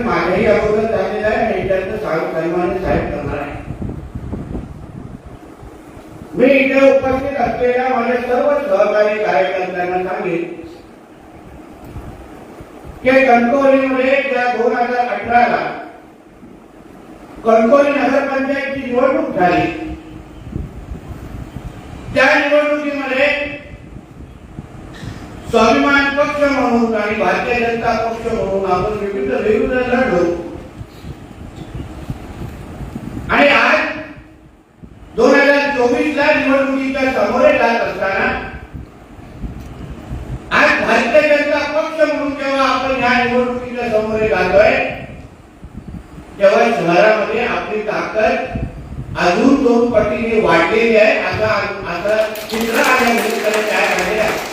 माझ्याही अगोदर झालेला आहे आणि याच्यात सन्मानित साहेब करणार आहे. मी इथे उपस्थित असलेल्या माझ्या सर्व सहकारी कार्यकर्त्यांना सांगेन की कणकवलीमध्ये ज्या 2018ला कणकवली नगरपंचायतची निवडणूक झाली, त्या निवडणुकीमध्ये स्वाभिमान पक्ष म्हणून आणि भारतीय जनता पक्ष म्हणून आपण विविध लढलो आणि आज 2024ला निवडणुकीच्या समोर जात असताना आज भारतीय जनता पक्ष म्हणून जेव्हा आपण या निवडणुकीच्या समोर जातोय तेव्हा शहरामध्ये आपली ताकद अजून 2 पटीने वाढलेली आहे असं चित्र आल्या मुलीकडे तयार झाले आहे.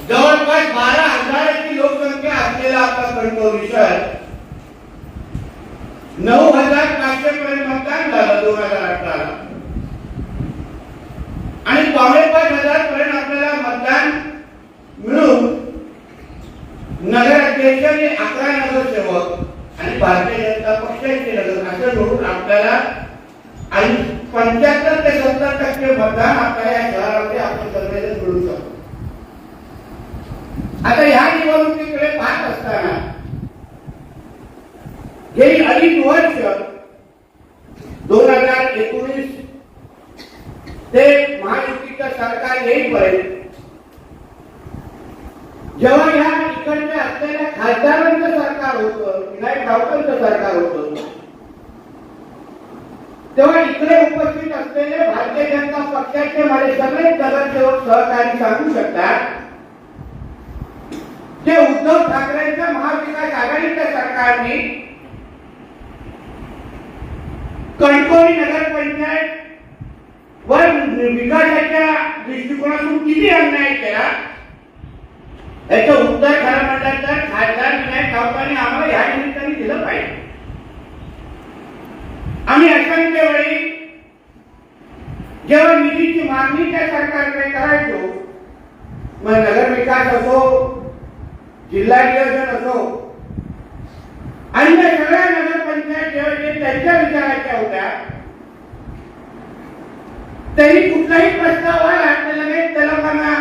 जवळपास 12,000ची लोकसंख्या असलेला आपला कणकवली शहर 9,500 पर्यंत मतदान झालं 2018ला आणि 5,500 पर्यंत आपल्याला मतदान मिळून नगराध्यक्ष आणि 11 नगरसेवक आणि भारतीय जनता पक्षाचे नगर असं मिळून आपल्याला 75 ते 70% मतदान आपल्या या शहरामध्ये आपण सगळेजण मिळू शकतो. आता ह्या निवडणुकीकडे पाहत असताना गेली अडीच वर्ष 2019 ते महायुतीचं सरकार येईपर्यंत जेव्हा या इकडच्या असलेल्या खासदारांचं सरकार होतं, विनायक राऊतांचं सरकार होतं, तेव्हा इकडे उपस्थित असलेले भारतीय जनता पक्षाचे माझे सगळे नगरसेवक सहकारी सांगू शकतात की उद्धव ठाकरेंच्या महाविकास आघाडीच्या सरकारने कणकवली नगरपंचायत वर विकासाच्या दृष्टिकोनातून किती अन्याय केला याचं उत्तर खरं म्हटलं तर खासदार विनायक राऊतांनी आम्हाला या निमित्ताने दिलं पाहिजे. आम्ही असंख्य वेळी जेव्हा निधीची मागणी त्या सरकारकडे करायचो, मग नगर विकास असो, जिल्हा नियोजन असो, अन्य सगळ्या नगरपंचायत जेव्हा त्यांच्या विचाराच्या होत्या तरी कुठलाही प्रस्ताव आला तर लगेच तेलंगणा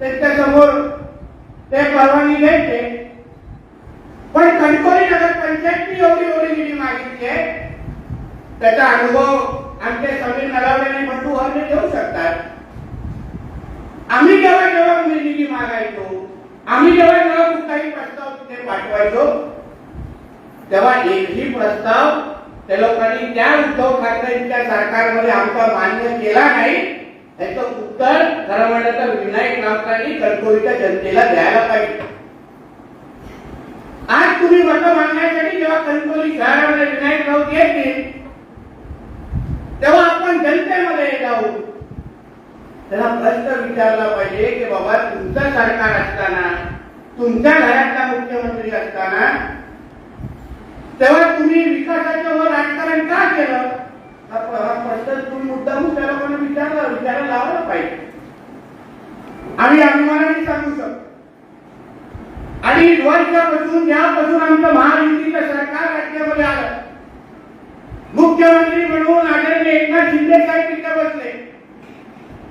त्यांच्या समोर ते परवानगी द्यायचे. पण कणकवली नगरपंचायतची एवढी निधी मागितली आहे त्याचा अनुभव आमचे समीर नलावडे आणि बंडू हरणे देऊ शकतात. आम्ही जेव्हा निधी मागायचो, आम्ही जेव्हा कुठलाही प्रस्ताव तिथे पाठवायचो तेव्हा एकही प्रस्ताव त्या लोकांनी त्या उद्धव ठाकरेंच्या सरकारमध्ये आमचा मान्य केला नाही. याचं उत्तर खरं म्हणलं तर विनायक राऊतांनी कणकवलीच्या जनतेला द्यायला पाहिजे. आज तुम्ही मतं मागण्यासाठी जेव्हा कणकवली शहरामध्ये विनायक राऊत येतील तेव्हा आपण जनतेमध्ये जाऊ त्यांना प्रश्न विचारला पाहिजे की बाबा तुमचं सरकार असताना, तुमच्या घरातला मुख्यमंत्री असताना तेव्हा तुम्ही विकासाच्या वर राजकारण का केलं? हा प्रश्न तुम्ही मुद्दामून त्या लोकांना विचारायला लावला पाहिजे. आम्ही अभिमानाने सांगू शकतो आणि वर्षापासून ज्यापासून आमचं महायुतीचं सरकार राज्यामध्ये आलं, मुख्यमंत्री म्हणून आदरणीय एकनाथ शिंदे साहेब तिथे बसले,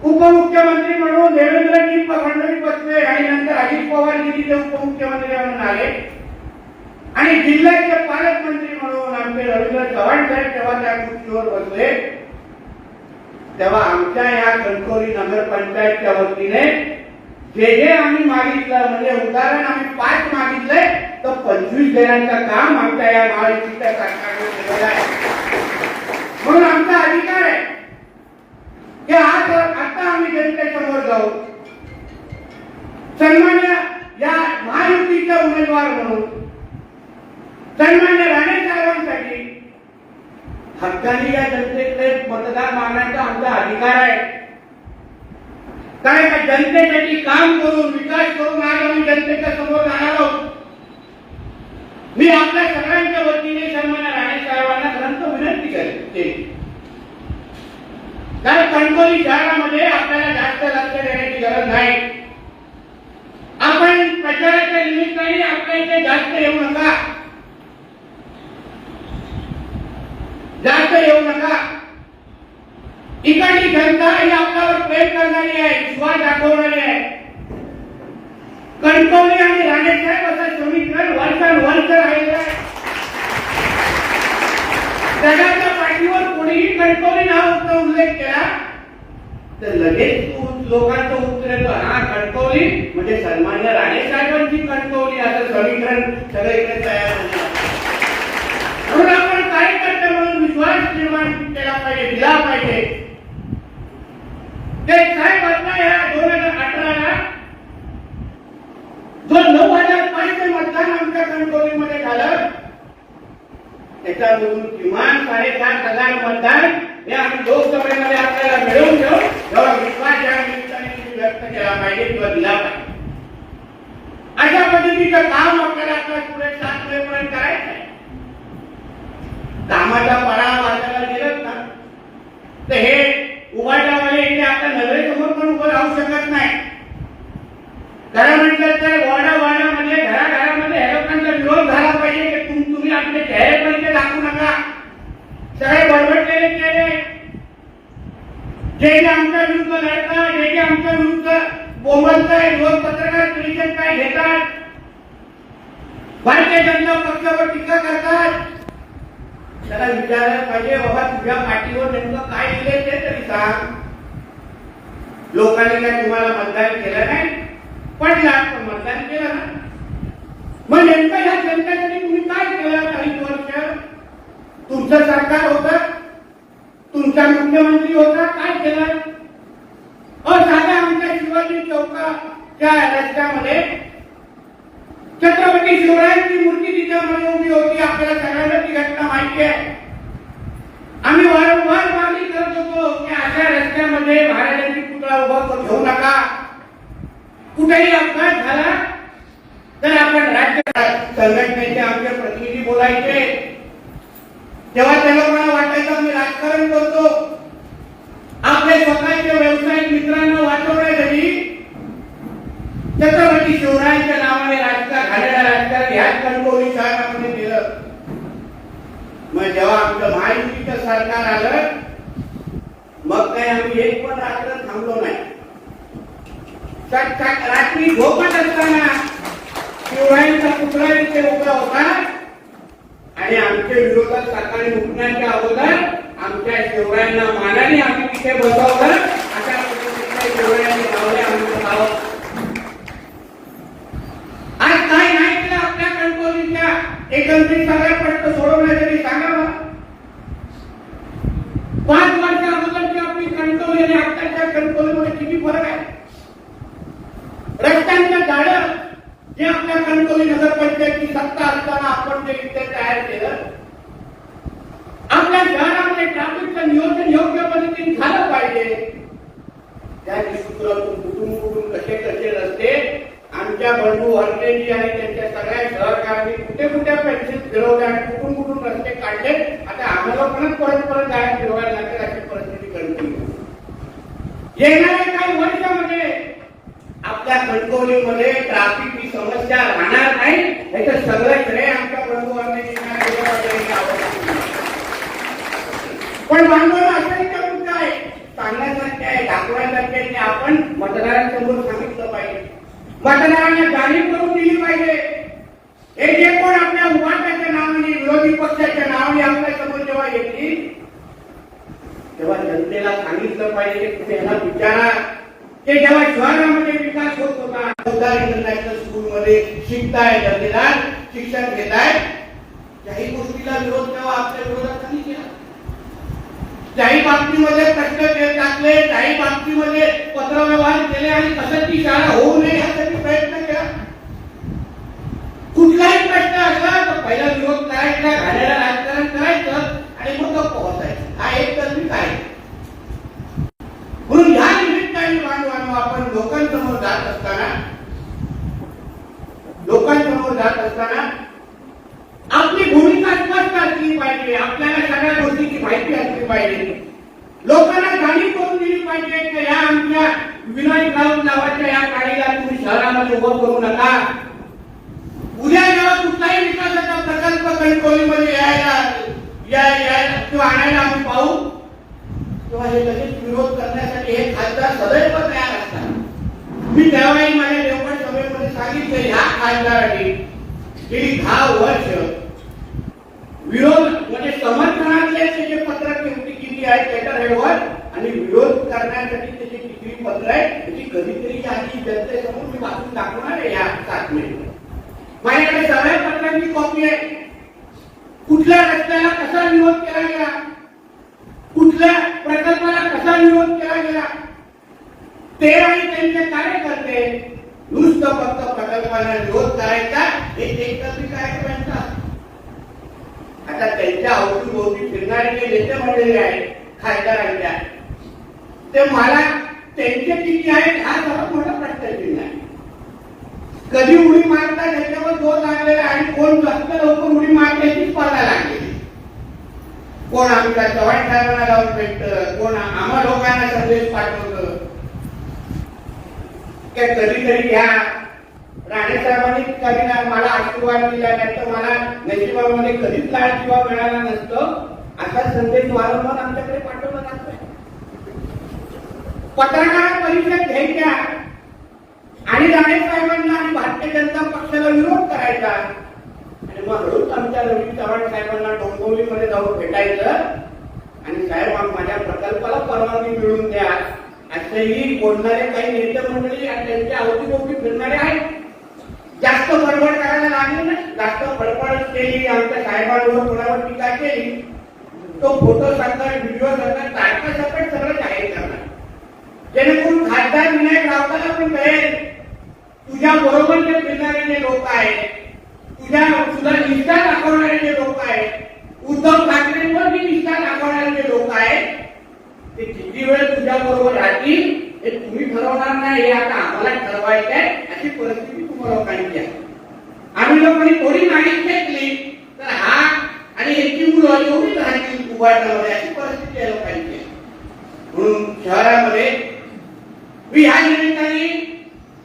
उपमुख्यमंत्री म्हणून देवेंद्रजी फडणवीस बसले आणि नंतर अजित पवार तिथे उपमुख्यमंत्री म्हणून आले आणि जिल्ह्याचे पालकमंत्री म्हणून आमचे रवींद्र चव्हाण साहेब तेव्हा त्या खुर्चीवर बसले. तेव्हा आमच्या या कणकवली नगरपंचायतच्या वतीने जे आम्ही मागितलं म्हणजे उदाहरण आम्ही 5 मागितले तर 25 देण्याचं काम आमच्या या महायुतीच्या सरकारने केलेलं आहे. म्हणून आमचा अधिकार आहे की आज आता आम्ही जनतेसमोर जाऊ सन्मान्य या महायुतीचे उमेदवार म्हणून सन्मान्य राणे साहेबांसाठी हक्काने या जनतेकडे मतदान मागण्याचा आमचा अधिकार आहे. कारण का जनतेसाठी काम करून विकास करून आज आम्ही जनतेच्या समोर जाणार आहोत. मी आपल्या सगळ्यांच्या वतीने सन्मान्य राणे साहेबांना ग्रंथ विनंती करते कारण कणकवली शहरामध्ये आपल्याला जास्त लक्ष देण्याची गरज नाही. आपण प्रचाराच्या निमित्ताने आपल्या इथे जास्त येऊ नका. जास्त येऊ नका. इकडची जनता ही आपल्यावर प्रेम करणारी आहे, विश्वास दाखवणारी आहे. कणकवली आणि राणेसाहेब असं समीकरण वर्ष राहिलेलं आहे. जगाच्या पाठीवर कोणीही कणकवली नावाचा उल्लेख केला तर लगेच लोकांचं उत्तर येतं, हा कणकवली म्हणजे सन्मान्य राणेसाहेबांची कणकवली, असं समीकरण सगळीकडे तयार होतं. म्हणून आपण कार्यकर्ते म्हणून विश्वास निर्माण केला पाहिजे, दिला पाहिजे. ते साहेब आता या 2018ला जो 9,500 मतदान आमच्या कणकवलीमध्ये झालं त्याच्यामधून किमान 7,500 मतदान हे आम्ही लोकसभेमध्ये आपल्याला मिळवून घेऊ, एवढा विश्वास या निमित्ताने तुम्ही व्यक्त केला पाहिजे किंवा दिला पाहिजे. अशा पद्धतीचं काम आपल्याला आता पुढे 7 मेपर्यंत करायचं आहे. कामाचा पाडा वाचायला गेलं ना तर हे उभाटावाले इथे आता नजरेसमोर पण उभं राहू शकत नाही. खरं म्हटलं तर वाडावाडामध्ये घराघरामध्ये ह्या लोकांचा विरोध झाला पाहिजे की तुम्ही आपले चेहरे पण दाखवू नका. सगळे बडबडलेले चेहरे जे आमच्या विरुद्ध लढतात, जे आमच्या विरुद्ध बोंबलताय, रोज पत्रकार परिषद काय घेतात, भारतीय जनता पक्षावर टीका करतात, त्याला विचारायला पाहिजे बाबा तुझ्या पाठीवर नेमकं काय दिले ते तरी सांग. लोकांनी काय तुम्हाला मतदान केलं नाही, पडला पण मतदान केलं ना. मग नेमकं ह्या जनतेसाठी तुम्ही काय केलं? काही वर्ष तुमचं सरकार होतं, तुमचा मुख्यमंत्री होता, काय केलं? साध्या आमच्या शिवाजी चौकाच्या रस्त्यामध्ये छत्रपती शिवरायांची मूर्ती तिच्यामध्ये उभी होती. आपल्याला सगळ्यांना ती घटना माहिती आहे. आम्ही वारंवार मागणी करत होतो की अशा रस्त्यामध्ये महाराजांची पुतळा उभा ठेवू नका. कुठेही अपघात झाला तर आपण राज्य संघटनेचे आमचे प्रतिनिधी बोलायचे, तेव्हा त्या लोकांना वाटायचं आम्ही राजकारण करतो. आपल्या स्वतःच्या व्यावसायिक मित्रांना वाचवण्यासाठी छत्रपती शिवरायांच्या नावाने राजकारण ह्याच कणकवली शहरामध्ये दिलं. मग जेव्हा आमचं महायुतीचं सरकार आलं मग काही आम्ही एक पण रात्र थांबलो नाही. रात्री झोपत असताना शिवरायांचा पुतळा इथे उभा होता आणि आमच्या विरोधात सकाळी उठण्याच्या अगोदर आमच्या शिवरायांना मानाने आम्ही तिथे बसवलं. अशा पद्धतीने शिवरायांनी लावले आमचं नाव. आज काय नाही केलं आपल्या कणकवलीच्या एकंदरीत सगळ्या प्रश्न सोडवण्यासाठी सांगा मला. 5 वर्षा अगोदरची आपली कणकवली आणि आताच्या कणकवलीमध्ये किती फरक आहे? रस्त्यांच्या जाळं जे आपल्या कणकवली नगरपंचायतची सत्ता असताना आपण जे इथे तयार केलं, आपल्या शहरामध्ये ट्रॅफिकचं नियोजन योग्य पद्धतीने झालं पाहिजे. त्या सूत्रातून कुठून कसे रस्ते आमच्या बंधू हरतेजी आणि त्यांच्या सगळ्या सहकार्यांनी कुठे पेन्सिल फिरवले आणि कुठून रस्ते काढले. आता आम्हाला पण परत गाड्या फिरवायला लागेल अशी परिस्थिती कणकवली. येणाऱ्या काही वर्षामध्ये आपल्या कणकवलीमध्ये ट्रॅफिक ही समस्या राहणार नाही. याचं सगळं श्रेय आमच्या बंधूंनी पण बांधवला असाही का मुद्दा आहे, सांगण्यासारखे आहे, दाखवण्यासारखे आहे. आपण मतदारांसमोर सांगितलं पाहिजे, मतदारांना जाणीव करून दिली पाहिजे. हे जे कोण आपल्या उभाटाच्या नावाने विरोधी पक्षाच्या नावाने आपल्या समोर जेव्हा येतील तेव्हा जनतेला सांगितलं पाहिजे की तुम्ही ह्याला विचारा. ते जेव्हा शहरामध्ये विकास होत होता, इंटरनॅशनल स्कूलमध्ये शिकताय, दर्जेदार शिक्षण घेताय, त्याही गोष्टीला विरोध तेव्हा आपल्या विरोधात कधी केला. त्याही बाबतीमध्ये प्रश्न टाकले, त्याही बाबतीमध्ये पत्रव्यवहार केले आणि कसं ती शाळा होऊ नये यासाठी प्रयत्न केला. कुठलाही प्रश्न असला तर पहिला विरोध करायचा, घाणेरडं राजकारण करायचं आणि मग गप्प बसायचं. हा एक तर मी काय म्हणून ह्या निमित्ताने बांधवांनो आपण लोकांसमोर जात असताना आपली भूमिका स्पष्ट असली पाहिजे. आपल्याला सगळ्या गोष्टीची माहिती असली पाहिजे. लोकांना जाणीव करून दिली पाहिजे की या आमच्या विनायक राऊत नावाच्या या गाडीला तुम्ही शहरामध्ये उभं करू नका. उद्या जेव्हा कुठलाही विकासाचा प्रकल्प कणकवलीमध्ये या तो आणायला आम्ही पाहू तेव्हा हे लगेच विरोध करण्यासाठी हे खासदार सदैव तयार असतात. मी त्यावेळी माझ्या देवगड सभेमध्ये सांगितलं ह्या खासदारांनी गेली 10 वर्ष विरोध म्हणजे समर्थनातले जे पत्र किती आहे त्याच्या रेवर आणि विरोध करण्यासाठी त्याची किती पत्र आहे त्याची कधीतरी आधी जनतेसमोर मी वाचून दाखवणार आहे या 7 मिनिटात. माझ्याकडे सगळ्या पत्रांची कॉपी आहे. कुठल्या रस्त्याला कसा विरोध केला गेला, कुठल्या प्रकल्पाला कसा विरोध केला गेला ते आणि त्यांचे कार्यकर्ते नुसतं फक्त प्रकल्पाला विरोध करायचा हे एकत्रित कार्यक्रमांचा. आता त्यांच्या अवतीभोवती फिरणारे जे नेते मंडळी आहेत खासदारांच्या ते मला त्यांचे किती आहेत हा सर्वात मोठा प्रश्न नाही. कधी उडी मारतात त्याच्यावर जोर लागलेला आणि कोण जास्त लवकर उडी मारण्याची स्पर्धा लागलेली. कोण आमच्या चव्हाण साहेबांना जाऊन भेटत, कोण आम्हा लोकांना संदेश पाठवत. कधीतरी घ्या राणे साहेबांनी कधी मला आशीर्वाद दिला नाही तर मला नशिबामध्ये कधीच लाड किंवा मिळाला नसतं असा संदेश वारंवार आमच्याकडे पाठवला जातोय. पत्रकार परिषद घ्यायच्या आणि राणे साहेबांना आणि भारतीय जनता पक्षाला विरोध करायचा आणि मग हळूच आमच्या रवी चव्हाण साहेबांना डोंबिवलीमध्ये जाऊन भेटायचं आणि साहेब माझ्या प्रकल्पाला परवानगी मिळवून द्या असेही बोलणारे काही नेते मंडळी आणि त्यांच्या अवतीभोवती फिरणारे आहेत. जास्त बडबड करायला लागले नाही, जास्त बडबड केली आमच्या साहेबांवर कोणावर टीका केली तो फोटो सारखा व्हिडिओ सारखा तारखा सकट सगळं जाहीर करणार जेणेकरून खासदार विनायक राऊताला पण कळेल तुझ्या बरोबर जे फिरणारे जे लोक आहेत, तुझा निष्ठा दाखवणारे जे लोक आहेत, उद्धव ठाकरेंवर जी निष्ठा दाखवणारे जे लोक आहेत ते किती वेळ तुझ्या बरोबर राहतील हे तुम्ही ठरवणार नाही. हे आता आम्हाला ठरवायचं आहे अशी परिस्थिती तुम्हाला लोकांची आहे. आम्ही लोकांनी थोडी नाणी घेतली तर हा आणि याची मुलं एवढीच राहतील उभारण्यामध्ये अशी परिस्थिती आहे लोकांची. म्हणून शहरामध्ये मी ह्या निमित्ताने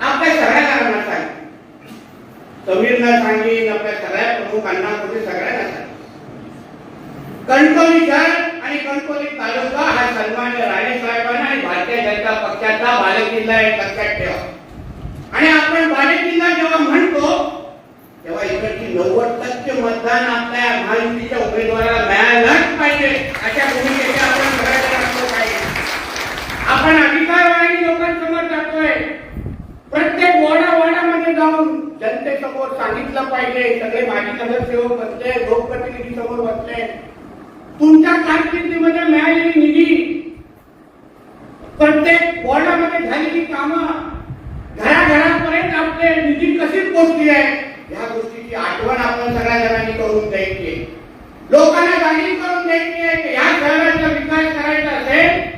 आपल्या सगळ्यांना सांगेन, समीरना सांगेन, आपल्या सगळ्या प्रमुखांना सगळ्यांना सांगेन कणकवली शहर आणि कणकवली तालुका हा सन्मान्य राणे साहेबांना आणि भारतीय जनता पक्षाचा बालेकिल्ला आहे लक्षात ठेवा. आणि आपण बालेकिल्ला जेव्हा म्हणतो तेव्हा इकडची 90% मतदान आपल्या महायुतीच्या उमेदवाराला मिळालंच पाहिजे अशा भूमिकेचे आपण सगळ्यांना असलं पाहिजे. आपण अधिकारवाणी लोकांसमोर जातोय, प्रत्येक वॉर्डामध्ये जाऊन जनतेसमोर सांगितलं पाहिजे. सगळे माजी नगरसेवक बसले, लोकप्रतिनिधी समोर बसले, तुमच्या कारकिर्दीमध्ये मिळालेली निधी, प्रत्येक वॉर्डामध्ये झालेली कामं, घराघरापर्यंत आपले निधी कशी पोहोचली आहे ह्या गोष्टीची आठवण आपण सगळ्या जणांनी करून द्यायची. लोकांना जाणीव करून द्यायची आहे की ह्या शहराचा विकास करायचा असेल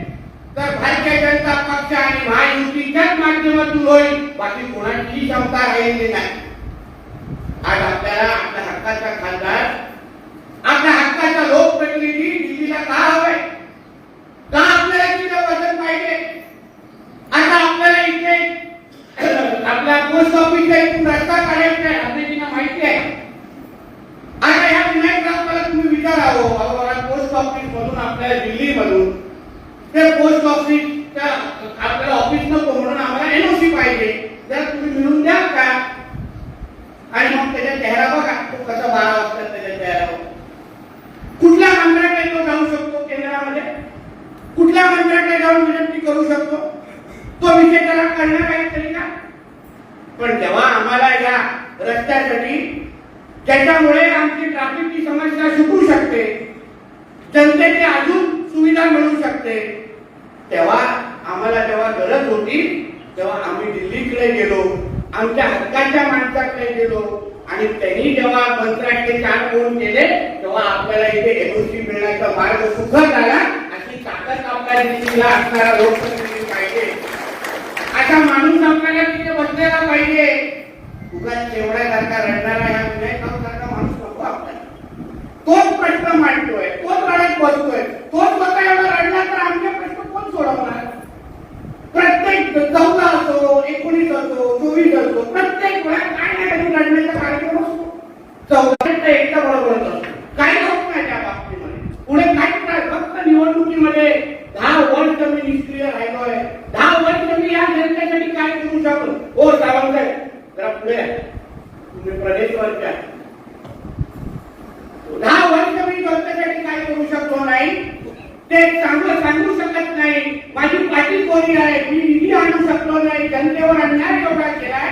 तर भारतीय जनता पक्ष आणि महायुतीच्याच माध्यमातून होईल, बाकी कोणाचीही क्षमता राहिलेली नाही. आज आपल्याला आपल्या हक्काचा खासदार, आपल्या हक्काचा लोकप्रतिनिधी दिल्लीला का हवाय, का आपल्याला तिथे वचन पाहिजे. आता आपल्याला इथे आपल्या पोस्ट ऑफिसच्या इथून रस्ता काढायचा आहे आपल्याला माहिती आहे. आता ह्या विनायक राऊताला तुम्ही विचारावं बाबा पोस्ट ऑफिस मधून आपल्याला दिल्ली मधून ते पोस्ट ऑफिसच्या आपल्याला ऑफिस नको म्हणून आम्हाला एनओसी पाहिजे, जर तुम्ही मिळून द्या का. आणि मग त्याच्या चेहरा बघा तो कसा 12 वाजता त्याच्या चेहऱ्यावर कुठल्या मंत्र्याकडे तो जाऊ शकतो, केंद्रामध्ये कुठल्या मंत्र्याकडे जाऊन विनंती करू शकतो, तो विषय त्याला करणार आहे तरी का. पण जेव्हा आम्हाला या रस्त्यासाठी ज्याच्यामुळे आमची ट्रॅफिकची समस्या सुटू शकते, जनतेची अजून सुविधा मिळू शकते, तेव्हा आम्हाला जेव्हा गरज होती तेव्हा आम्ही दिल्लीकडे गेलो, आमच्या हक्काच्या माणसाकडे गेलो आणि त्यांनी जेव्हा मंत्र्याकडे 4 फोन केले तेव्हा आपल्याला इथे एनओसी मिळण्याचा मार्ग सुखद झाला. अशी ताकद आपल्या दिल्लीला असणारा लोकप्रतिनिधी पाहिजे, असा माणूस आपल्याला तिथे बसलेला पाहिजे. उगाच शेवड्यासारखा रडणारा ह्या विनायकरावसारखा माणूस नको आपल्याला. तोच प्रश्न मांडतोय, तोच रडत बसतोय, तोच स्वतः एवढा रडला तर आमचे प्रश्न कोण सोडवणार. प्रत्येक 14 असो, 19 असो, 24 असो, प्रत्येक वेळा काय नाही कधी लढण्याचा कार्यक्रम असतो. 14 एकटा बरोबर असतो, काही होत नाही त्या बाबतीमध्ये. प्रदेशवरच्या 10 वर्ष मी जनतेसाठी काय करू शकतो नाही ते चांगलं सांगू शकत नाही. माझी पाठी कोणी आहे, मी निधी आणू शकलो नाही, जनतेवर अन्याय एवढा केलाय.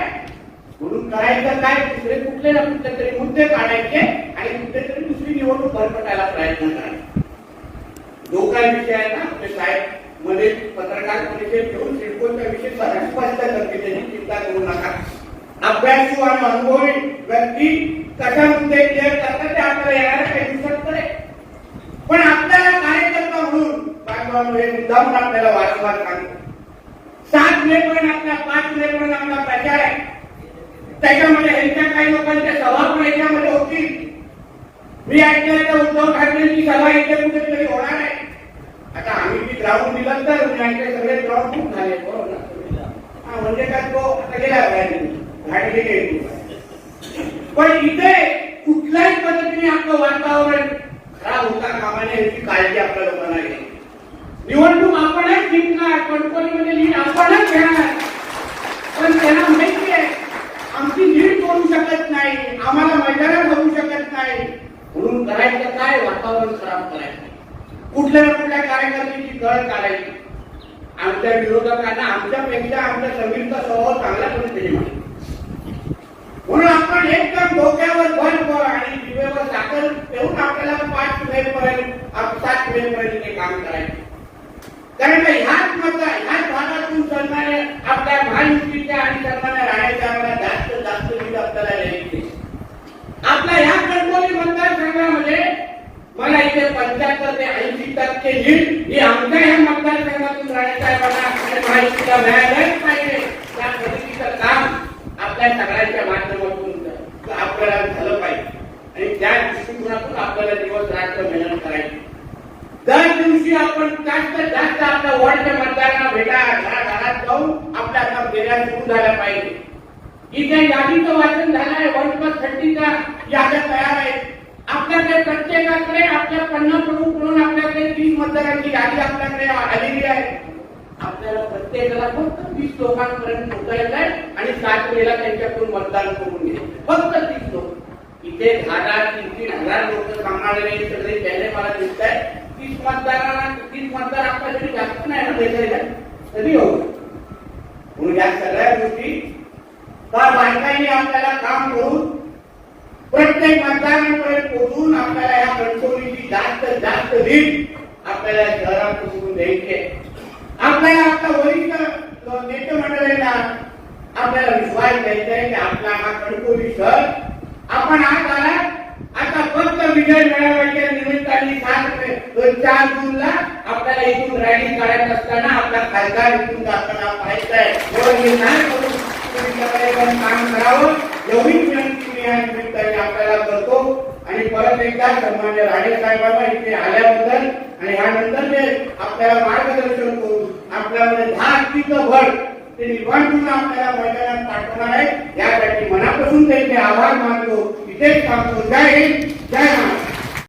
म्हणून करायचं काय, दुसरे कुठले ना कुठले तरी मुद्दे काढायचे आणि कुठेतरी दुसरी निवडणूक भरकटायला प्रयत्न करायचा. जो काय विषय आहे ना, आपले साहेब मध्ये पत्रकार परिषद घेऊन सिडकोचा विषय स्पष्ट करते, त्याची चिंता करू नका. अभ्यासू आणि अनुभवी व्यक्ती कशा मुद्दे क्लिअर करतात ते आपल्याला येणाऱ्या काही दिवसात कळेल. पण आपल्याला कार्यकर्ता म्हणून हे मुद्दाम आपल्याला वारंवार सांगतो. 7 मे पर्यंत आपला 5 मे पर्यंत आपला प्रचार आहे. त्याच्यामध्ये ह्यांच्या काही लोकांच्या सभा पण याच्यामध्ये होतील. मी ऐकलं तर उद्धव ठाकरेंची सभा इथे कुठेतरी होणार आहे. आता आम्ही ती ग्राउंड दिलं तर आमचे सगळे ग्राउंड खूप झाले. म्हणजे काय तो आता गेला गाडी गेली. पण इथे कुठल्याही पद्धतीने आपलं वातावरण खराब होता कामा नये याची काळजी आपल्या लोकांना घ्यायची. निवडणूक आपणच जिंकणार, कणकवलीमध्ये लीड आपणच घेणार. पण त्यांना माहिती आहे आमची लीड करू शकत नाही, आम्हाला मैदानात होऊ शकत नाही. म्हणून करायचं काय, वातावरण खराब करायचं. कुठल्या ना कुठल्या कार्यकर्त्याची गळ काढायची. आमच्या विरोधकांना आमच्यापेक्षा आमच्या समीरचा स्वभाव चांगला करून दिली. म्हणून आपण एकदम डोक्यावर बर्फ आणि जिभेवर साखर ठेवून आपल्याला 5 मे पर्यंत 7 मे पर्यंत हे काम करायचे. कारण ह्याच भागातून सन्मान्य आपल्या महायुतीच्या आणि सन्मान्य राहण्याच्या आम्हाला जास्त लीड आपल्याला द्यायची. आपल्या ह्या कणकवली मतदारसंघामध्ये मला इथे 75 ते 80% लीड ही आमच्या ह्या मतदारसंघातून राहण्याच्या महायुतीला मिळायलाच पाहिजे. त्या पद्धतीचं काम आपल्या सगळ्यांच्या माध्यमातून आपल्याला झालं पाहिजे आणि त्या दृष्टिकोनातून आपल्याला दिवस रात्र मेहनत करायची. दर दिवशी आपण जास्त आपल्या वॉर्डच्या मतदारांना भेटा, घराघरात जाऊन आपल्या आता फेऱ्या सुरू झाल्या पाहिजे. इथे यादीचं वाचन झालंय, 1+30च्या याद्या तयार आहेत. आपल्याकडे प्रत्येकाकडे आपल्या 50 कडून आपल्याकडे 30 मतदारांची यादी आपल्याकडे आलेली आहे. आपल्याला प्रत्येकाला फक्त 30 लोकांपर्यंत पोहोचायचं आहे आणि 7 मेला त्यांच्याकडून मतदान करून घ्यायचं. फक्त 30 लोक. इथे 10,000-3,000 हजार लोक सांगणारे सगळे त्याने मला दिसत आहे. 30 मतदार आपल्यासाठी जास्त नाही ना देशाला कधी होऊ. म्हणून या सगळ्या गोष्टी बायकांनी आपल्याला काम करून प्रत्येक मतदारांपर्यंत पोहोचून आपल्याला या कणकवलीची जास्त लीड आपल्याला शहरापासून द्यायची. आपल्याला आपल्या वरिष्ठ नेते मंडळींना आपल्याला विश्वास द्यायचा आहे की आपला हा कणकवली शहर आपण आज आला. आता फक्त विजय मिळवण्याच्या निमित्ताने 4 जूनला आपल्याला इथून रॅली काढत असताना आपला खासदार इथून जाताना पाहायचंय. काम करावं एवढी विनंती मी या निमित्ताने आपल्याला करतो. आणि परत एकदा सन्मान्य राणे साहेबांना इथे आल्याबद्दल आणि यानंतर ते आपल्याला मार्गदर्शन करून आपल्यामध्ये 10 भर ते निर्माण करून आपल्याला मैदानात पाठवणार आहे. यासाठी मनापासून त्यांचे आभार मानतो. इथेच थांबतो. जय हिंद, जय महाराष्ट्र.